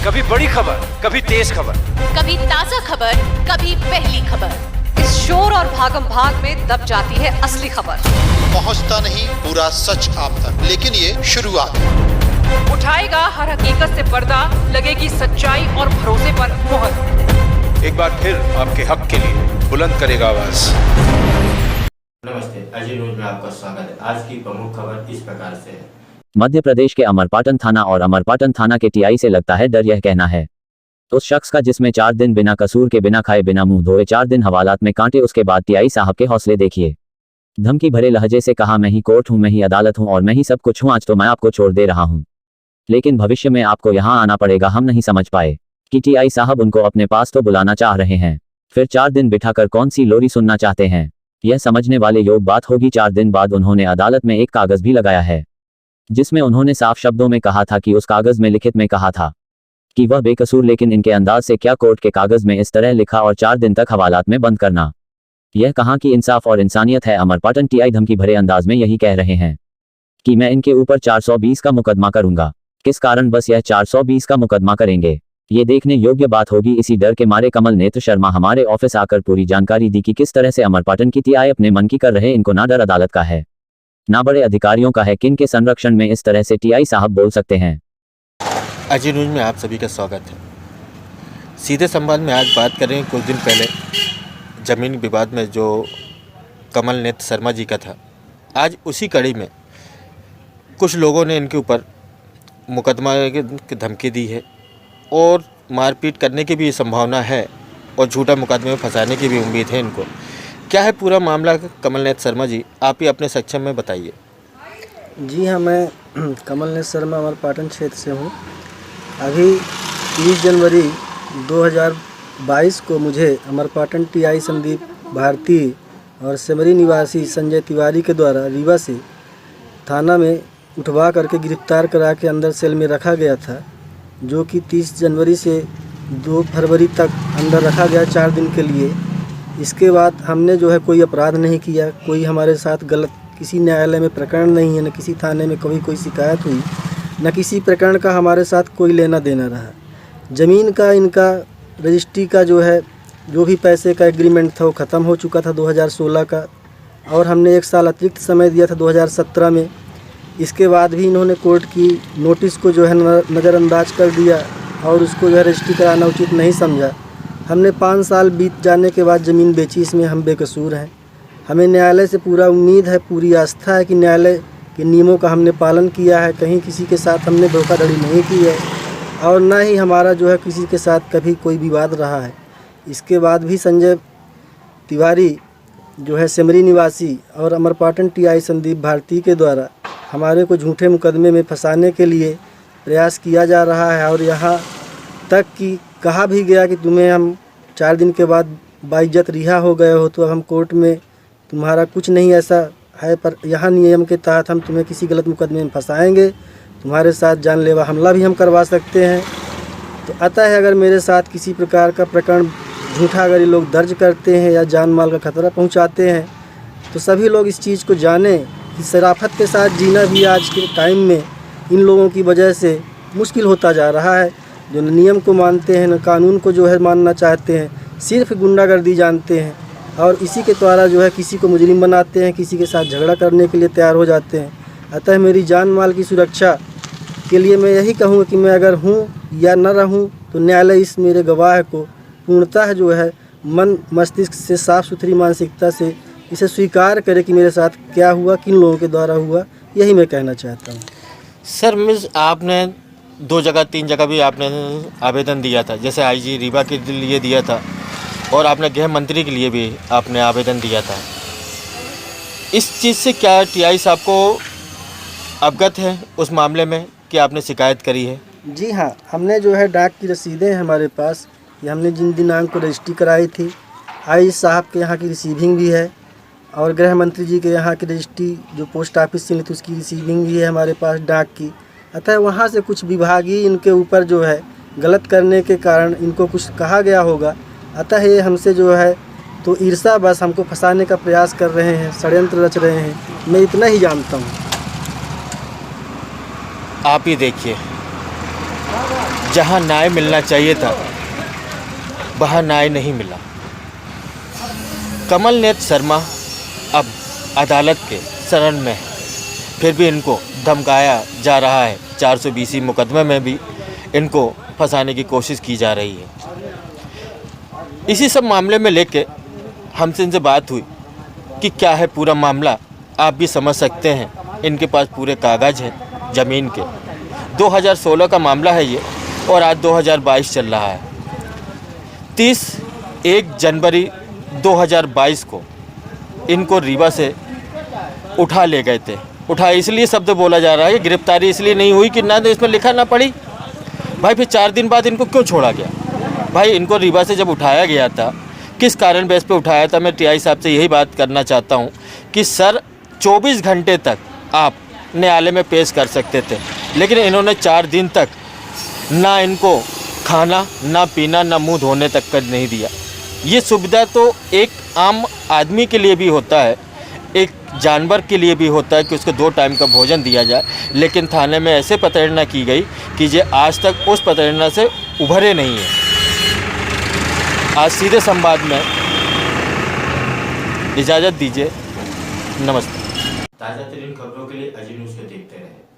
कभी बड़ी खबर, कभी तेज खबर, कभी ताजा खबर, कभी पहली खबर। इस शोर और भागम भाग में दब जाती है असली खबर। पहुंचता नहीं पूरा सच आप तक, लेकिन ये शुरुआत। उठाएगा हर हकीकत से पर्दा, लगेगी सच्चाई और भरोसे पर मोहर। एक बार फिर आपके हक के लिए बुलंद करेगा आवाज। नमस्ते, अजय न्यूज में आपका स्वागत है। आज की प्रमुख खबर इस प्रकार से है। मध्य प्रदेश के अमरपाटन थाना और अमरपाटन थाना के टीआई से लगता है डर। यह कहना है उस शख्स का जिसमें 4 दिन बिना कसूर के, बिना खाए, बिना मुंह धोए 4 दिन हवालात में कांटे। उसके बाद टीआई साहब के हौसले देखिए। धमकी भरे लहजे से कहा, मैं ही कोर्ट हूं, मैं ही अदालत हूं और मैं ही सब कुछ हूं। आज तो मैं आपको छोड़ दे रहा हूं, लेकिन भविष्य में आपको यहां आना पड़ेगा। हम नहीं समझ पाए कि टीआई साहब उनको अपने पास तो बुलाना चाह रहे हैं, फिर 4 दिन बिठाकर कौन सी लोरी सुनना चाहते हैं। यह समझने वाले योग बात होगी। 4 दिन बाद उन्होंने अदालत में एक कागज भी लगाया है, जिसमें उन्होंने साफ शब्दों में कहा था कि उस कागज में लिखित में कहा था कि वह बेकसूर, लेकिन इनके अंदाज से क्या कोर्ट के कागज में इस तरह लिखा और 4 दिन तक हवालात में बंद करना। यह कहाँ की इंसाफ और इंसानियत है। अमरपाटन टीआई धमकी भरे अंदाज में यही कह रहे हैं कि मैं इनके ऊपर 420 का मुकदमा करूंगा। किस कारण बस यह 420 का मुकदमा करेंगे, ये देखने योग्य बात होगी। इसी डर के मारे कमल नेत्र शर्मा हमारे ऑफिस आकर पूरी जानकारी दी कि किस तरह से अमरपाटन की टीआई अपने मन की कर रहे। इनको ना डर अदालत का है, ना बड़े अधिकारियों का है। किन के संरक्षण में इस तरह से टीआई साहब बोल सकते हैं। अजय न्यूज में आप सभी का स्वागत है। सीधे संवाद में आज बात करें कुछ दिन पहले जमीन विवाद में जो कमल नेत्र शर्मा जी का था। आज उसी कड़ी में कुछ लोगों ने इनके ऊपर मुकदमा की धमकी दी है और मारपीट करने की भी संभावना है और झूठा मुकदमे में फंसाने की भी उम्मीद है इनको। क्या है पूरा मामला कमल नेत्र शर्मा जी, आप ही अपने सक्षम में बताइए। जी हाँ, मैं कमल नेत्र शर्मा अमरपाटन क्षेत्र से हूँ। अभी 30 जनवरी 2022 को मुझे अमरपाटन टीआई संदीप भारती और सेमरी निवासी संजय तिवारी के द्वारा रीवा से थाना में उठवा करके गिरफ्तार करा के अंदर सेल में रखा गया था, जो कि 30 जनवरी से 2 फरवरी तक अंदर रखा गया 4 दिन के लिए। इसके बाद हमने जो है कोई अपराध नहीं किया, कोई हमारे साथ गलत किसी न्यायालय में प्रकरण नहीं है, न किसी थाने में कभी कोई शिकायत हुई, न किसी प्रकरण का हमारे साथ कोई लेना देना रहा। ज़मीन का इनका रजिस्ट्री का जो है जो भी पैसे का एग्रीमेंट था वो ख़त्म हो चुका था 2016 का, और हमने 1 साल अतिरिक्त समय दिया था 2017 में। इसके बाद भी इन्होंने कोर्ट की नोटिस को जो है नज़रअंदाज कर दिया और उसको जो है रजिस्ट्री कराना उचित नहीं समझा। हमने 5 साल बीत जाने के बाद ज़मीन बेची। इसमें हम बेकसूर हैं। हमें न्यायालय से पूरा उम्मीद है, पूरी आस्था है कि न्यायालय के नियमों का हमने पालन किया है। कहीं किसी के साथ हमने धोखाधड़ी नहीं की है और ना ही हमारा जो है किसी के साथ कभी कोई विवाद रहा है। इसके बाद भी संजय तिवारी जो है सेमरी निवासी और अमरपाटन टीआई संदीप भारती के द्वारा हमारे को झूठे मुकदमे में फंसाने के लिए प्रयास किया जा रहा है। और यहाँ तक कि कहा भी गया कि तुम्हें हम 4 दिन के बाद बाइज्जत रिहा हो गए हो, तो अब हम कोर्ट में तुम्हारा कुछ नहीं ऐसा है, पर यहाँ नियम के तहत हम तुम्हें किसी गलत मुकदमे में फंसाएंगे, तुम्हारे साथ जानलेवा हमला भी हम करवा सकते हैं। तो अतः है अगर मेरे साथ किसी प्रकार का प्रकरण झूठा अगर ये लोग दर्ज करते हैं या जान माल का खतरा पहुँचाते हैं, तो सभी लोग इस चीज़ को जानें कि शराफत के साथ जीना भी आज के टाइम में इन लोगों की वजह से मुश्किल होता जा रहा है। जो न नियम को मानते हैं, न कानून को जो है मानना चाहते हैं, सिर्फ गुंडागर्दी जानते हैं और इसी के द्वारा जो है किसी को मुजरिम बनाते हैं, किसी के साथ झगड़ा करने के लिए तैयार हो जाते हैं। अतः मेरी जान माल की सुरक्षा के लिए मैं यही कहूँगा कि मैं अगर हूँ या न रहूँ, तो न्यायालय इस मेरे गवाह को पूर्णतः जो है मन मस्तिष्क से साफ़ सुथरी मानसिकता से इसे स्वीकार करे कि मेरे साथ क्या हुआ, किन लोगों के द्वारा हुआ। यही मैं कहना चाहता हूँ। सर मिस, आपने 2 जगह 3 जगह भी आपने आवेदन दिया था, जैसे आईजी रीवा के लिए दिया था और आपने गृह मंत्री के लिए भी आपने आवेदन दिया था। इस चीज़ से क्या टीआई साहब को अवगत है उस मामले में कि आपने शिकायत करी है? जी हाँ, हमने जो है डाक की रसीदें हैं हमारे पास, ये हमने जिन दिनांक को रजिस्ट्री कराई थी। आईजी साहब के यहाँ की रिसीविंग भी है और गृह मंत्री जी के यहाँ की रजिस्ट्री जो पोस्ट ऑफिस से ली थी उसकी रिसीविंग भी है हमारे पास डाक की। अतः वहाँ से कुछ विभागीय इनके ऊपर जो है गलत करने के कारण इनको कुछ कहा गया होगा। अतः ये हमसे जो है तो ईर्ष्या बस हमको फंसाने का प्रयास कर रहे हैं, षड्यंत्र रच रहे हैं। मैं इतना ही जानता हूँ। आप ही देखिए। जहां न्याय मिलना चाहिए था वहां न्याय नहीं मिला। कमल नेत्र शर्मा अब अदालत के शरण में है, फिर भी इनको धमकाया जा रहा है। 420 मुकदमे में भी इनको फंसाने की कोशिश की जा रही है। इसी सब मामले में लेके हमसे इनसे बात हुई कि क्या है पूरा मामला। आप भी समझ सकते हैं, इनके पास पूरे कागज़ हैं ज़मीन के। 2016 का मामला है ये और आज 2022 चल रहा है। 1 जनवरी 2022 को इनको रीवा से उठा ले गए थे। उठा इसलिए शब्द बोला जा रहा है, गिरफ्तारी इसलिए नहीं हुई कि ना तो इसमें लिखा ना पड़ी। भाई फिर 4 दिन बाद इनको क्यों छोड़ा गया? भाई इनको रीवा से जब उठाया गया था, किस कारण बेस पे उठाया था? मैं टीआई साहब से यही बात करना चाहता हूँ कि सर 24 घंटे तक आप न्यायालय में पेश कर सकते थे, लेकिन इन्होंने 4 दिन तक ना इनको खाना ना पीना ना मुंह धोने तक कर नहीं दिया। ये सुविधा तो एक आम आदमी के लिए भी होता है, एक जानवर के लिए भी होता है कि उसको 2 टाइम का भोजन दिया जाए, लेकिन थाने में ऐसे प्रताड़ना की गई कि ये आज तक उस प्रताड़ना से उभरे नहीं हैं। आज सीधे संवाद में इजाज़त दीजिए। नमस्ते। ताज़ा तरीन खबरों के लिए अजी न्यूज़ को देखते रहें।